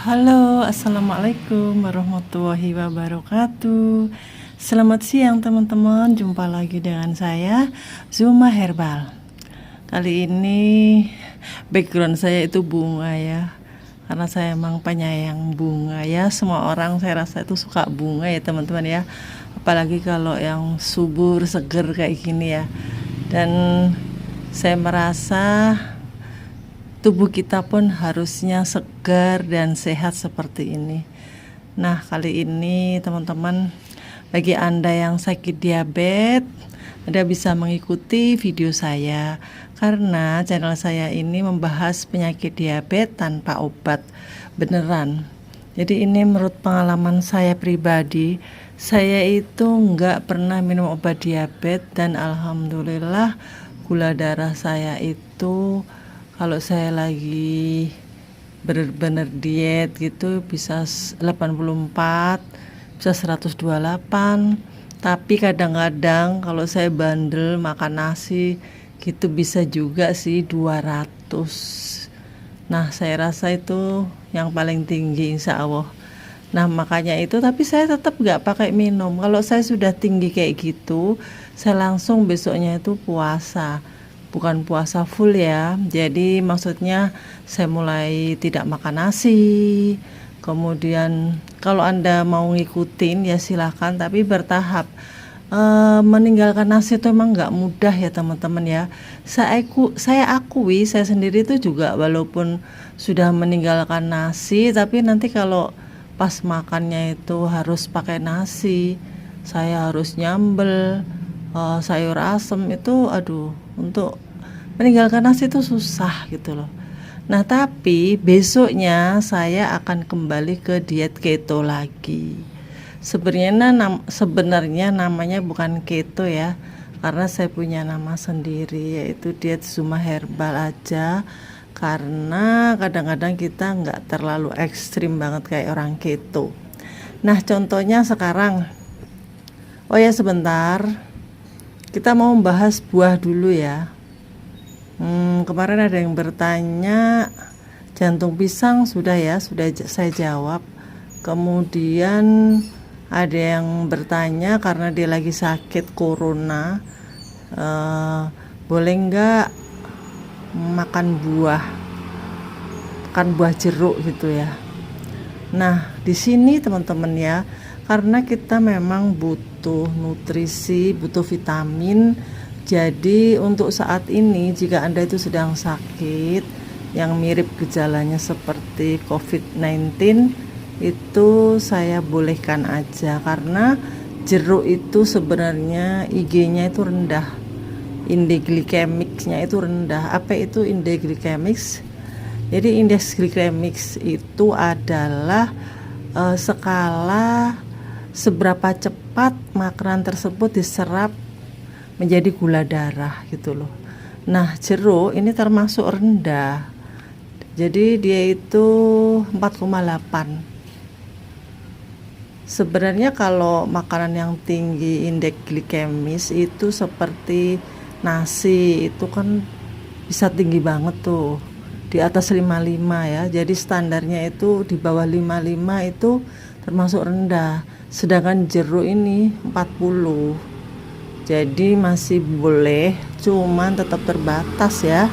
Halo, assalamualaikum warahmatullahi wabarakatuh. Selamat siang teman-teman, jumpa lagi dengan saya Zuma Herbal. Kali ini background saya itu bunga ya, karena saya emang penyayang bunga ya. Semua orang saya rasa itu suka bunga ya teman-teman ya, apalagi kalau yang subur seger kayak gini ya. Dan saya merasa tubuh kita pun harusnya segar dan sehat seperti ini. Nah, kali ini teman-teman, bagi Anda yang sakit diabetes, Anda bisa mengikuti video saya karena channel saya ini membahas penyakit diabetes tanpa obat beneran. Jadi ini menurut pengalaman saya pribadi, saya itu nggak pernah minum obat diabetes dan alhamdulillah gula darah saya itu kalau saya lagi bener-bener diet gitu bisa 84, bisa 128. Tapi kadang-kadang kalau saya bandel makan nasi gitu bisa juga sih 200. Nah, saya rasa itu yang paling tinggi insya Allah. Nah, makanya itu, tapi saya tetap gak pakai minum. Kalau saya sudah tinggi kayak gitu, saya langsung besoknya itu puasa. Bukan puasa full ya, jadi maksudnya saya mulai tidak makan nasi. Kemudian kalau Anda mau ngikutin ya silahkan, tapi bertahap. Meninggalkan nasi itu emang nggak mudah ya teman-teman ya. Saya akui saya sendiri itu juga walaupun sudah meninggalkan nasi, tapi nanti kalau pas makannya itu harus pakai nasi, saya harus nyambel sayur asem itu, aduh, untuk meninggalkan nasi itu susah gitu loh. Nah, tapi besoknya saya akan kembali ke diet keto lagi. Sebenarnya namanya bukan keto ya, karena saya punya nama sendiri yaitu diet Zuma Herbal aja. Karena kadang-kadang kita nggak terlalu ekstrim banget kayak orang keto. Nah, contohnya sekarang, oh ya sebentar, kita mau membahas buah dulu ya. Kemarin ada yang bertanya jantung pisang sudah ya, sudah saya jawab. Kemudian ada yang bertanya karena dia lagi sakit corona, boleh nggak makan buah jeruk gitu ya. Nah, di sini teman-teman ya, karena kita memang butuh nutrisi, butuh vitamin. Jadi untuk saat ini jika Anda itu sedang sakit yang mirip gejalanya seperti COVID-19, itu saya bolehkan aja karena jeruk itu sebenarnya IG-nya itu rendah, indeks glikemiknya itu rendah. Apa itu indeks glikemik? Jadi indeks glikemik itu adalah skala seberapa cepat makanan tersebut diserap menjadi gula darah gitu loh. Nah, jeruk ini termasuk rendah. Jadi dia itu 4,8. Sebenarnya kalau makanan yang tinggi indeks glikemis itu seperti nasi, itu kan bisa tinggi banget tuh. Di atas 55 ya. Jadi standarnya itu di bawah 55 itu termasuk rendah. Sedangkan jeruk ini 40. Jadi masih boleh, cuman tetap terbatas ya.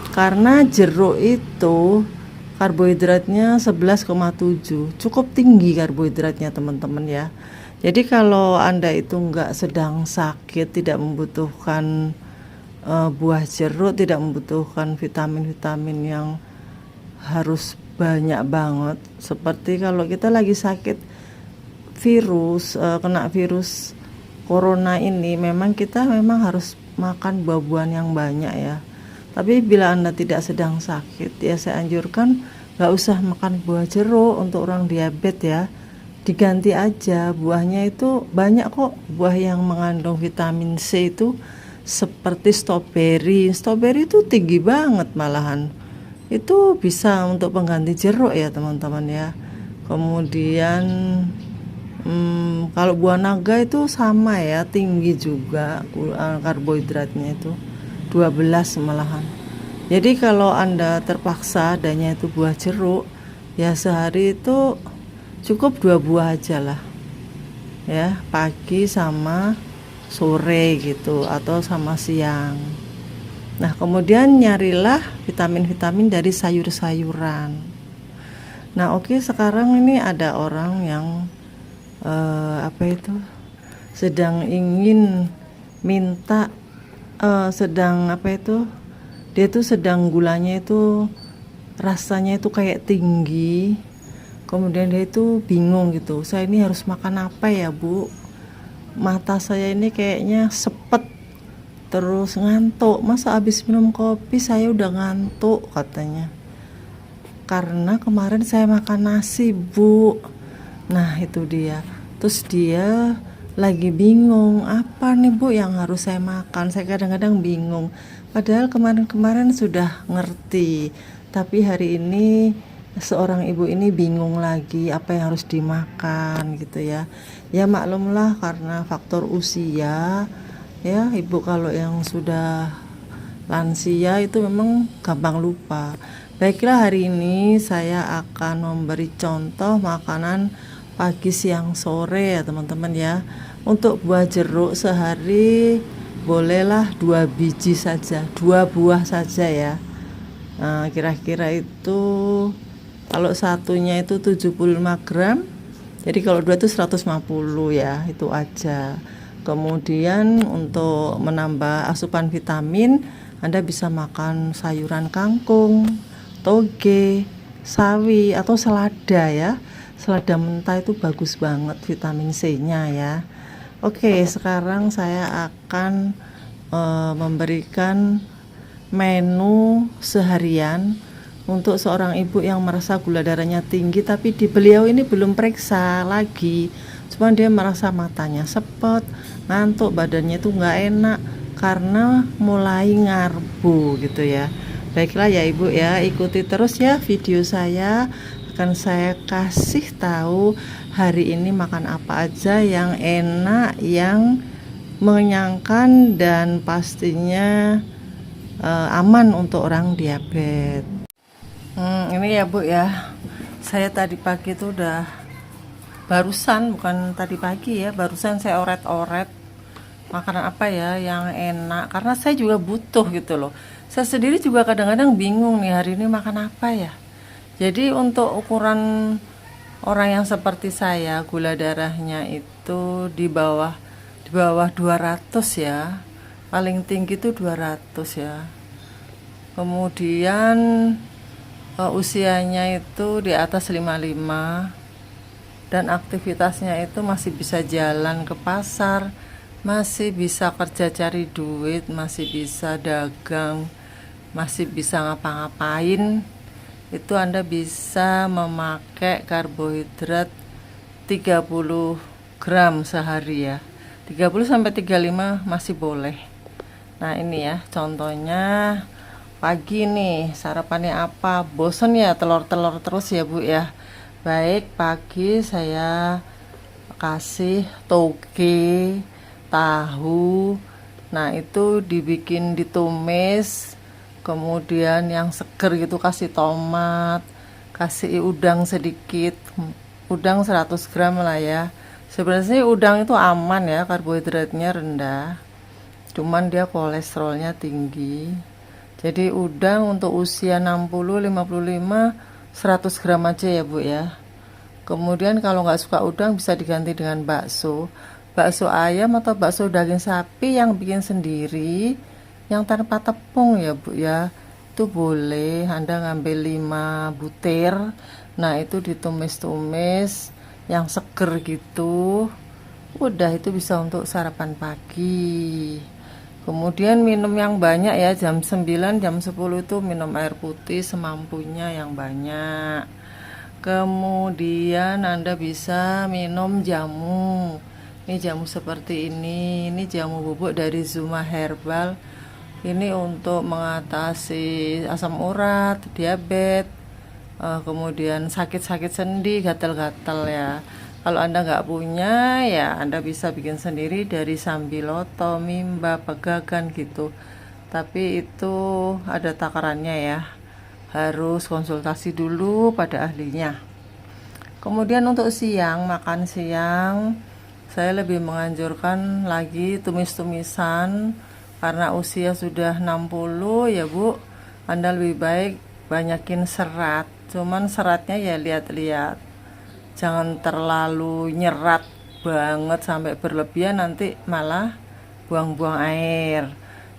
Karena jeruk itu karbohidratnya 11,7, cukup tinggi karbohidratnya teman-teman ya. Jadi kalau Anda itu nggak sedang sakit, tidak membutuhkan buah jeruk, tidak membutuhkan vitamin-vitamin yang harus banyak banget. Seperti kalau kita lagi sakit virus, kena virus corona ini, memang kita harus makan buah-buahan yang banyak ya. Tapi bila Anda tidak sedang sakit ya saya anjurkan gak usah makan buah jeruk untuk orang diabetes ya. Diganti aja buahnya, itu banyak kok buah yang mengandung vitamin C itu, seperti stroberi. Stroberi itu tinggi banget malahan. Itu bisa untuk pengganti jeruk ya teman-teman ya. Kemudian kalau buah naga itu sama ya, tinggi juga karbohidratnya itu 12 malahan. Jadi kalau Anda terpaksa adanya itu buah jeruk, Ya sehari itu cukup 2 buah aja lah ya, pagi sama sore gitu atau sama siang. Nah kemudian nyarilah vitamin-vitamin dari sayur-sayuran. Nah oke, sekarang ini ada orang yang apa itu, sedang ingin minta, sedang apa itu, dia tuh sedang gulanya itu rasanya itu kayak tinggi. Kemudian dia itu bingung gitu, saya ini harus makan apa ya bu, mata saya ini kayaknya sepet, terus ngantuk, masa habis minum kopi saya udah ngantuk katanya, karena kemarin saya makan nasi bu. Nah itu dia, terus dia lagi bingung apa nih bu yang harus saya makan. Saya kadang-kadang bingung, padahal kemarin-kemarin sudah ngerti, tapi hari ini seorang ibu ini bingung lagi apa yang harus dimakan gitu ya. Ya maklumlah karena faktor usia ya, ibu kalau yang sudah lansia itu memang gampang lupa. Baiklah, hari ini saya akan memberi contoh makanan pagi, siang, sore ya teman-teman ya. Untuk buah jeruk sehari bolehlah 2 biji saja, 2 buah saja ya. Nah, kira-kira itu kalau satunya itu 75 gram, jadi kalau 2 itu 150 ya, itu aja. Kemudian untuk menambah asupan vitamin, Anda bisa makan sayuran kangkung, toge, sawi, atau selada ya. Selada mentah itu bagus banget vitamin C-nya ya. Oke, sekarang saya akan memberikan menu seharian untuk seorang ibu yang merasa gula darahnya tinggi, tapi di beliau ini belum periksa lagi, cuma dia merasa matanya sepet, ngantuk, badannya itu nggak enak karena mulai ngarbu gitu ya. Baiklah ya ibu ya, ikuti terus ya video saya, akan saya kasih tahu hari ini makan apa aja yang enak, yang mengenyangkan, dan pastinya aman untuk orang diabetes. Ini ya bu ya, saya tadi pagi itu udah, barusan, bukan tadi pagi ya, barusan saya oret-oret makanan apa ya yang enak, karena saya juga butuh gitu loh. Saya sendiri juga kadang-kadang bingung nih hari ini makan apa ya. Jadi untuk ukuran orang yang seperti saya, gula darahnya itu di bawah 200 ya, paling tinggi itu 200 ya. Kemudian usianya itu di atas 55, dan aktivitasnya itu masih bisa jalan ke pasar, masih bisa kerja cari duit, masih bisa dagang, masih bisa ngapa-ngapain. Itu Anda bisa memakai karbohidrat 30 gram sehari ya, 30 sampai 35 masih boleh. Nah ini ya contohnya, pagi nih sarapannya apa, bosen ya telur-telur terus ya bu ya. Baik, pagi saya kasih toge, tahu, nah itu dibikin ditumis, kemudian yang seger gitu kasih tomat, kasih udang sedikit, udang 100 gram lah ya. Sebenarnya udang itu aman ya, karbohidratnya rendah, cuman dia kolesterolnya tinggi. Jadi udang untuk usia 60, 55, 100 gram aja ya bu ya. Kemudian kalau nggak suka udang bisa diganti dengan bakso, bakso ayam atau bakso daging sapi yang bikin sendiri, yang tanpa tepung ya bu ya. Itu boleh, Anda ngambil 5 butir, nah itu ditumis-tumis yang seger gitu, udah itu bisa untuk sarapan pagi. Kemudian minum yang banyak ya, jam 9, jam 10 itu minum air putih semampunya yang banyak. Kemudian Anda bisa minum jamu. Ini jamu seperti ini jamu bubuk dari Zuma Herbal. Ini untuk mengatasi asam urat, diabetes, kemudian sakit-sakit sendi, gatal-gatal ya. Kalau Anda nggak punya ya Anda bisa bikin sendiri dari sambiloto, mimba, pegagan gitu. Tapi itu ada takarannya ya. harus konsultasi dulu pada ahlinya. Kemudian untuk siang, makan siang, saya lebih menganjurkan lagi tumis-tumisan karena usia sudah 60 ya Bu. Anda lebih baik banyakin serat. Cuman seratnya ya lihat-lihat. Jangan terlalu nyerat banget sampai berlebihan, nanti malah buang-buang air.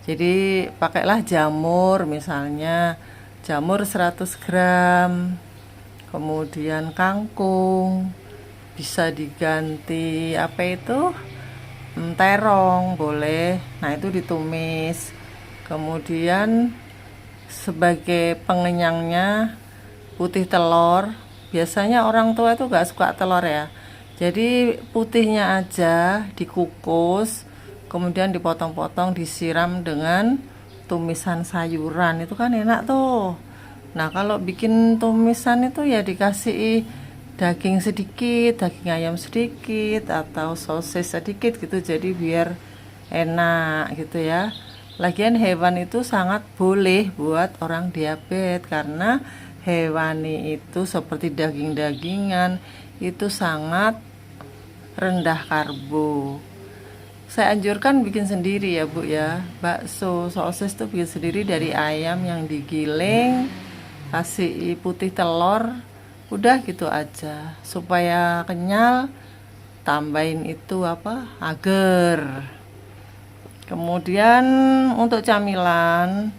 Jadi pakailah jamur, misalnya jamur 100 gram. Kemudian kangkung, bisa diganti apa itu, terong boleh. Nah itu ditumis. Kemudian sebagai pengenyangnya putih telur. Biasanya orang tua itu gak suka telur ya, jadi putihnya aja dikukus, kemudian dipotong-potong, disiram dengan tumisan sayuran. Itu kan enak tuh. Nah kalau bikin tumisan itu ya dikasih daging sedikit, daging ayam sedikit, atau sosis sedikit gitu, jadi biar enak gitu ya. Lagian hewan itu sangat boleh buat orang diabetes, karena hewani itu seperti daging-dagingan itu sangat rendah karbo. Saya anjurkan bikin sendiri ya Bu ya. Bakso sosis itu bikin sendiri dari ayam yang digiling, kasih putih telur, udah gitu aja. Supaya kenyal, tambahin itu apa? Agar. Kemudian untuk camilan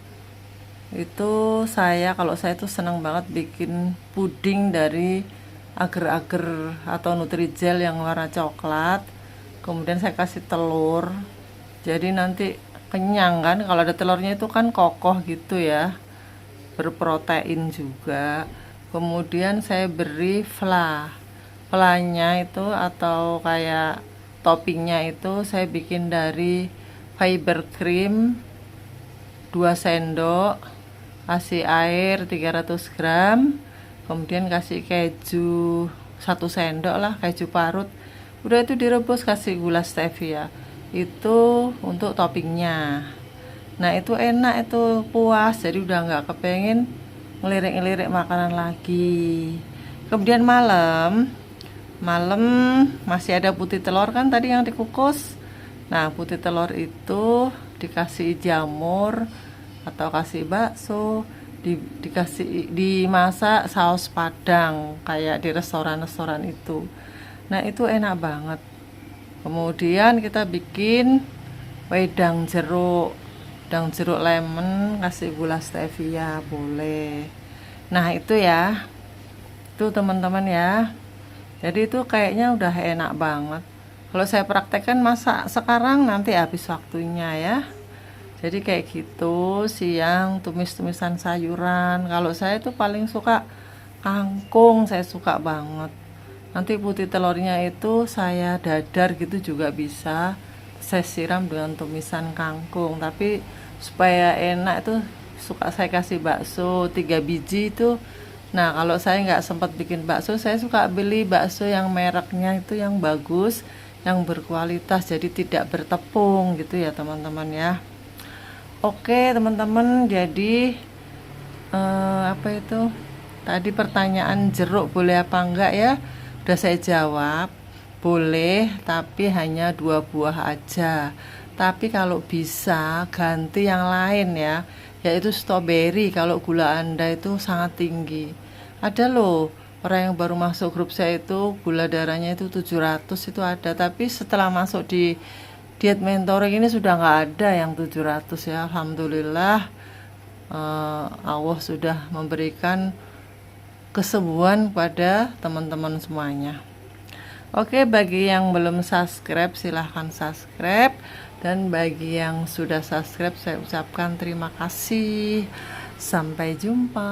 itu kalau saya tuh senang banget bikin puding dari agar-agar atau Nutrijel yang warna coklat. Kemudian saya kasih telur, jadi nanti kenyang kan. Kalau ada telurnya itu kan kokoh gitu ya, berprotein juga. Kemudian saya beri flanya itu atau kayak toppingnya itu saya bikin dari fiber cream 2 sendok, kasih air 300 gram, kemudian kasih keju 1 sendok lah, keju parut. Udah itu direbus, kasih gula stevia. Itu untuk toppingnya. Nah itu enak, itu puas, jadi udah nggak kepengen ngelirik-ngelirik makanan lagi. Kemudian malam masih ada putih telur kan tadi yang dikukus. Nah putih telur itu dikasih jamur atau kasih bakso, dikasih dimasak saus padang kayak di restoran-restoran itu. Nah itu enak banget. Kemudian kita bikin wedang jeruk lemon, kasih gula stevia boleh. Nah itu ya, itu teman-teman ya. Jadi itu kayaknya udah enak banget. Kalau saya praktekkan masa sekarang nanti habis waktunya ya. Jadi kayak gitu, siang tumis-tumisan sayuran. Kalau saya tuh paling suka kangkung, saya suka banget. Nanti putih telurnya itu saya dadar gitu juga bisa. Saya siram dengan tumisan kangkung. Tapi supaya enak itu suka saya kasih bakso 3 biji itu. Nah kalau saya nggak sempat bikin bakso, saya suka beli bakso yang mereknya itu yang bagus, yang berkualitas, jadi tidak bertepung gitu ya teman-teman ya. Oke teman-teman, jadi apa itu tadi pertanyaan jeruk boleh apa enggak ya, udah saya jawab. Boleh, tapi hanya 2 buah aja. Tapi kalau bisa ganti yang lain ya, yaitu stroberi kalau gula Anda itu sangat tinggi. Ada loh orang yang baru masuk grup saya itu gula darahnya itu 700 itu ada, tapi setelah masuk di diet mentoring ini sudah nggak ada yang 700 ya. Alhamdulillah, Allah sudah memberikan kesembuhan pada teman-teman semuanya. Oke, bagi yang belum subscribe silahkan subscribe, dan bagi yang sudah subscribe saya ucapkan terima kasih. Sampai jumpa.